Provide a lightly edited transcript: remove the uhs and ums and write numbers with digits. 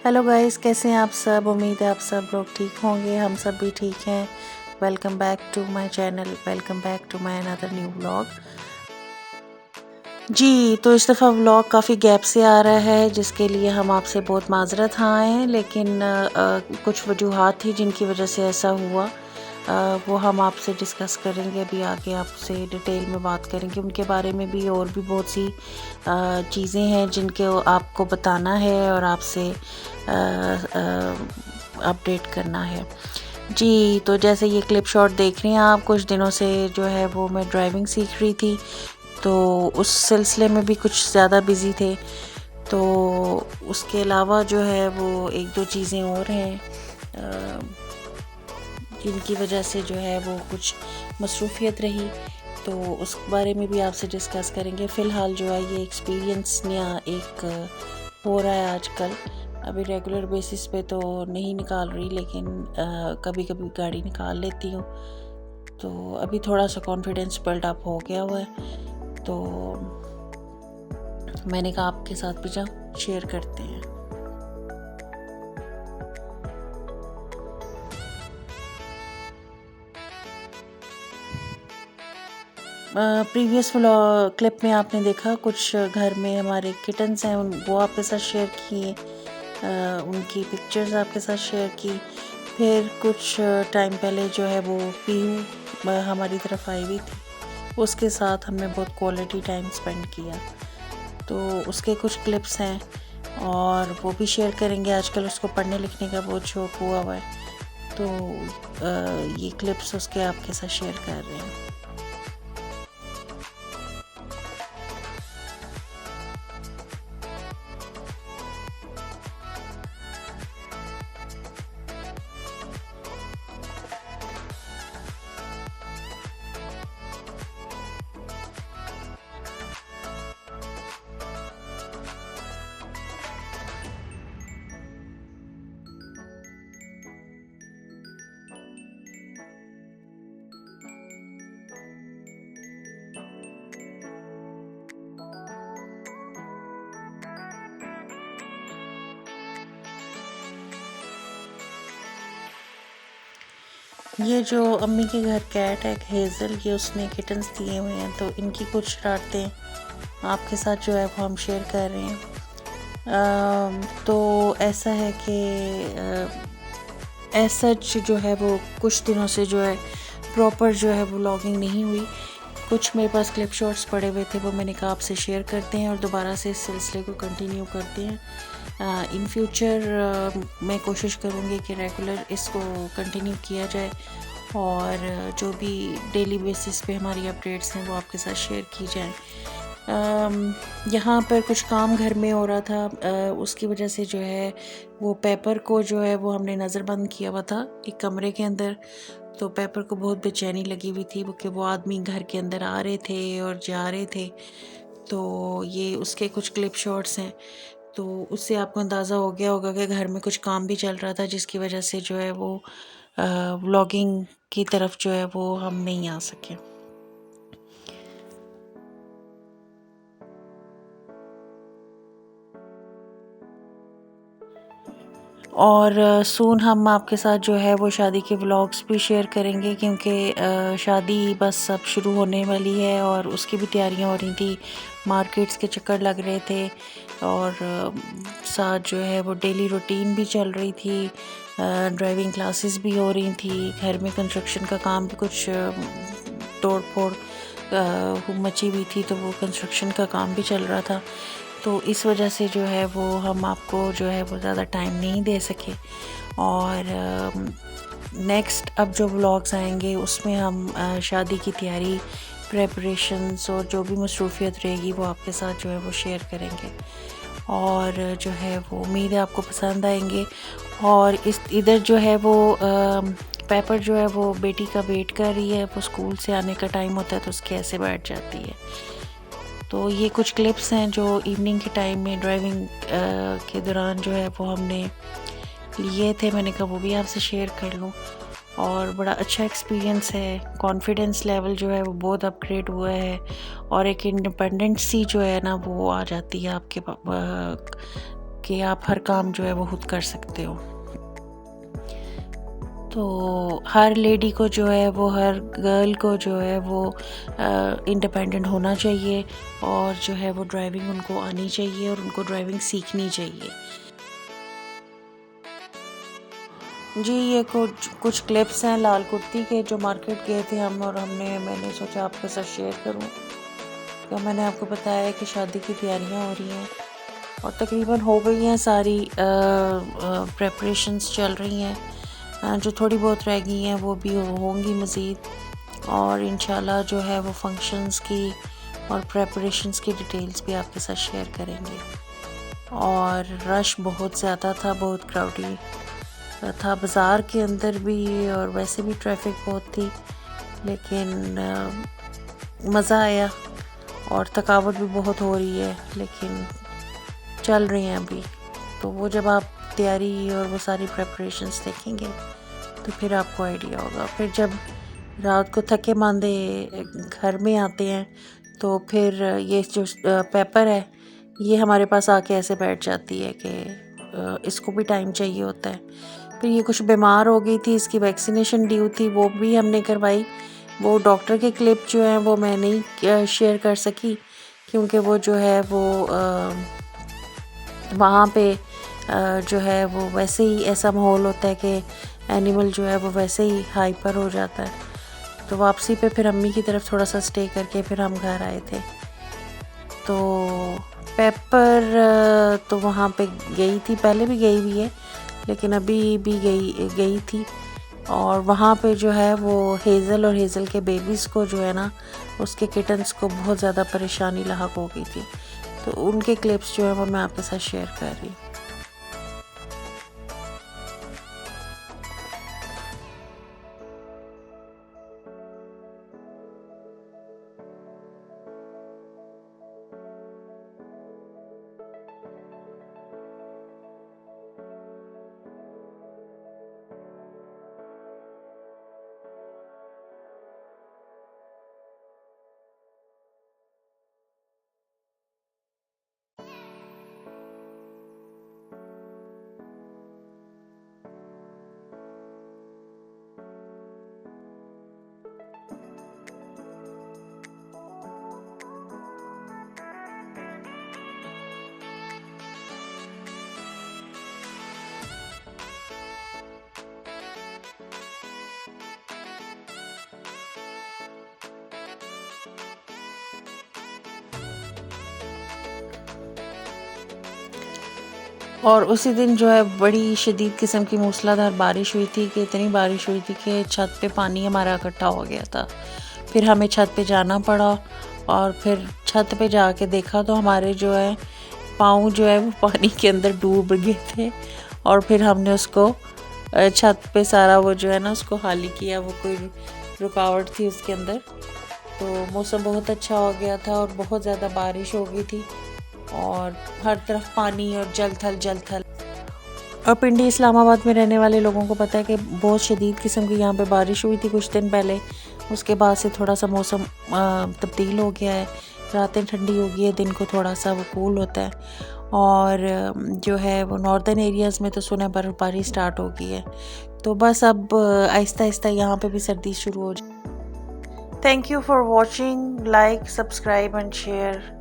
Hello guys, कैसे हैं आप सब। उम्मीद है आप सब लोग ठीक होंगे। हम सब भी ठीक हैं। Welcome back to my channel, welcome back to my another new vlog. जी, तो इस दफ़ा व्लॉग काफ़ी गैप से आ रहा है, जिसके लिए हम आपसे बहुत माजरत हाँ हैं, लेकिन कुछ वजूहात थी जिनकी वजह से ऐसा हुआ। वो हम आपसे डिस्कस करेंगे अभी आगे, आपसे डिटेल में बात करेंगे उनके बारे में भी। और भी बहुत सी चीज़ें हैं जिनके आपको बताना है और आपसे अपडेट करना है। जी, तो जैसे ये क्लिप शॉट देख रहे हैं आप, कुछ दिनों से जो है वो मैं ड्राइविंग सीख रही थी, तो उस सिलसिले में भी कुछ ज़्यादा बिज़ी थे। तो उसके अलावा जो है वो एक दो चीज़ें और हैं जिनकी वजह से जो है वो कुछ मसरूफ़ियत रही, तो उस बारे में भी आपसे डिस्कस करेंगे। फ़िलहाल जो है ये एक्सपीरियंस नया एक हो रहा है आजकल। अभी रेगुलर बेसिस पे तो नहीं निकाल रही, लेकिन कभी कभी गाड़ी निकाल लेती हूँ। तो अभी थोड़ा सा कॉन्फिडेंस बिल्ड अप हो गया हुआ है, तो मैंने कहा आपके साथ भी जाओ शेयर करते हैं। प्रीवियस क्लिप में आपने देखा कुछ घर में हमारे किटन्स हैं, वो आपके साथ शेयर किए, उनकी पिक्चर्स आपके साथ शेयर की। फिर कुछ टाइम पहले जो है वो पीहू हमारी तरफ आई हुई थी, उसके साथ हमने बहुत क्वालिटी टाइम स्पेंड किया, तो उसके कुछ क्लिप्स हैं और वो भी शेयर करेंगे। आजकल उसको पढ़ने लिखने का बहुत शौक हुआ हुआ है, तो ये क्लिप्स उसके आपके साथ शेयर कर रहे हैं। ये जो अम्मी के घर कैट है हेज़ल, ये उसने किटन्स दिए हुए हैं, तो इनकी कुछ शरारतें आपके साथ जो है वो हम शेयर कर रहे हैं। तो ऐसा है कि ऐसा जो है वो कुछ दिनों से जो है प्रॉपर जो है वो व्लॉगिंग नहीं हुई। कुछ मेरे पास क्लिप शॉट्स पड़े हुए थे, वो मैंने कहा आपसे शेयर करते हैं और दोबारा से इस सिलसिले को कंटिन्यू करते हैं। इन फ्यूचर मैं कोशिश करूँगी कि रेगुलर इसको कंटिन्यू किया जाए और जो भी डेली बेसिस पे हमारी अपडेट्स हैं वो आपके साथ शेयर की जाएं। यहाँ पर कुछ काम घर में हो रहा था, उसकी वजह से जो है वो पेपर को जो है वो हमने नज़रबंद किया हुआ था एक कमरे के अंदर। तो पेपर को बहुत बेचैनी लगी हुई थी कि वो आदमी घर के अंदर आ रहे थे और जा रहे थे, तो ये उसके कुछ क्लिप शॉट्स हैं। तो उससे आपको अंदाज़ा हो गया होगा कि घर में कुछ काम भी चल रहा था, जिसकी वजह से जो है वो व्लॉगिंग की तरफ जो है वो हम नहीं आ सके। और सून हम आपके साथ जो है वो शादी के व्लॉग्स भी शेयर करेंगे, क्योंकि शादी बस अब शुरू होने वाली है और उसकी भी तैयारियां हो रही थी। मार्केट्स के चक्कर लग रहे थे और साथ जो है वो डेली रूटीन भी चल रही थी, ड्राइविंग क्लासेस भी हो रही थी, घर में कंस्ट्रक्शन का काम भी कुछ तोड़ फोड़ मची हुई थी, तो वो कंस्ट्रक्शन का काम भी चल रहा था। तो इस वजह से जो है वो हम आपको जो है वो ज़्यादा टाइम नहीं दे सके। और नेक्स्ट अब जो व्लॉग्स आएंगे उसमें हम शादी की तैयारी, प्रेपरेशंस और जो भी मसरूफियत रहेगी वो आपके साथ जो है वो शेयर करेंगे, और जो है वो उम्मीद है आपको पसंद आएंगे। और इस इधर जो है वो पेपर जो है वो बेटी का वेट कर रही है, वो स्कूल से आने का टाइम होता है तो उसके ऐसे बैठ जाती है। तो ये कुछ क्लिप्स हैं जो इवनिंग के टाइम में ड्राइविंग के दौरान जो है वो हमने लिए थे, मैंने कहा वो भी आपसे शेयर कर लूँ। और बड़ा अच्छा एक्सपीरियंस है, कॉन्फिडेंस लेवल जो है वो बहुत अपग्रेड हुआ है और एक इंडिपेंडेंसी जो है ना वो आ जाती है आपके कि आप हर काम जो है वो खुद कर सकते हो। तो हर लेडी को जो है वो, हर गर्ल को जो है वो इंडिपेंडेंट होना चाहिए और जो है वो ड्राइविंग उनको आनी चाहिए और उनको ड्राइविंग सीखनी चाहिए। जी, ये कुछ क्लिप्स हैं लाल कुर्ती के जो मार्केट गए थे हम, और मैंने सोचा आपके साथ शेयर करूं। तो मैंने आपको बताया है कि शादी की तैयारियां हो रही हैं और तकरीबन हो गई हैं सारी, प्रेपरेशंस चल रही हैं। जो थोड़ी बहुत रह गई हैं वो भी होंगी मज़ीद, और इंशाल्लाह जो है वो फंक्शंस की और प्रेपरेशंस की डिटेल्स भी आपके साथ शेयर करेंगे। और रश बहुत ज़्यादा था, बहुत क्राउडी था बाज़ार के अंदर भी, और वैसे भी ट्रैफिक बहुत थी, लेकिन मज़ा आया। और थकावट भी बहुत हो रही है, लेकिन चल रही हैं अभी। तो वो जब आप तैयारी और वो सारी प्रेपरेशंस देखेंगे तो फिर आपको आइडिया होगा। फिर जब रात को थके मांदे घर में आते हैं तो फिर ये जो पेपर है ये हमारे पास आके ऐसे बैठ जाती है कि इसको भी टाइम चाहिए होता है। फिर ये कुछ बीमार हो गई थी, इसकी वैक्सीनेशन ड्यू थी, वो भी हमने करवाई। वो डॉक्टर के क्लिप जो हैं वो मैं नहीं शेयर कर सकी, क्योंकि वो जो है वो वहाँ पे जो है वो वैसे ही ऐसा माहौल होता है कि एनिमल जो है वो वैसे ही हाइपर हो जाता है। तो वापसी पे फिर अम्मी की तरफ थोड़ा सा स्टे करके फिर हम घर आए थे। तो पेपर तो वहाँ पे गई थी, पहले भी गई हुई है, लेकिन अभी भी गई थी। और वहाँ पे जो है वो हेज़ल और हेज़ल के बेबीज़ को जो है ना, उसके किटन्स को बहुत ज़्यादा परेशानी लाहक हो गई थी। तो उनके क्लिप्स जो है वो मैं आपके साथ शेयर कर रही हूँ। और उसी दिन जो है बड़ी शदीद किस्म की मूसलाधार बारिश हुई थी, कि इतनी बारिश हुई थी कि छत पे पानी हमारा इकट्ठा हो गया था। फिर हमें छत पे जाना पड़ा, और फिर छत पे जाके देखा तो हमारे जो है पाँव जो है वो पानी के अंदर डूब गए थे। और फिर हमने उसको छत पे सारा वो जो है ना उसको खाली किया, वो कोई रुकावट थी उसके अंदर। तो मौसम बहुत अच्छा हो गया था और बहुत ज़्यादा बारिश हो गई थी, और हर तरफ पानी और जल थल। और पिंडी इस्लामाबाद में रहने वाले लोगों को पता है कि बहुत शदीद किस्म की यहाँ पे बारिश हुई थी कुछ दिन पहले। उसके बाद से थोड़ा सा मौसम तब्दील हो गया है, रातें ठंडी हो गई है, दिन को थोड़ा सा वो कूल होता है। और जो है वो नॉर्दर्न एरियाज़ में तो सुना बर्फ़बारी स्टार्ट हो गई है। तो बस अब आहिस्ता आहिस्ता यहाँ पे भी सर्दी शुरू हो जाए। Thank you for watching, like, subscribe and share.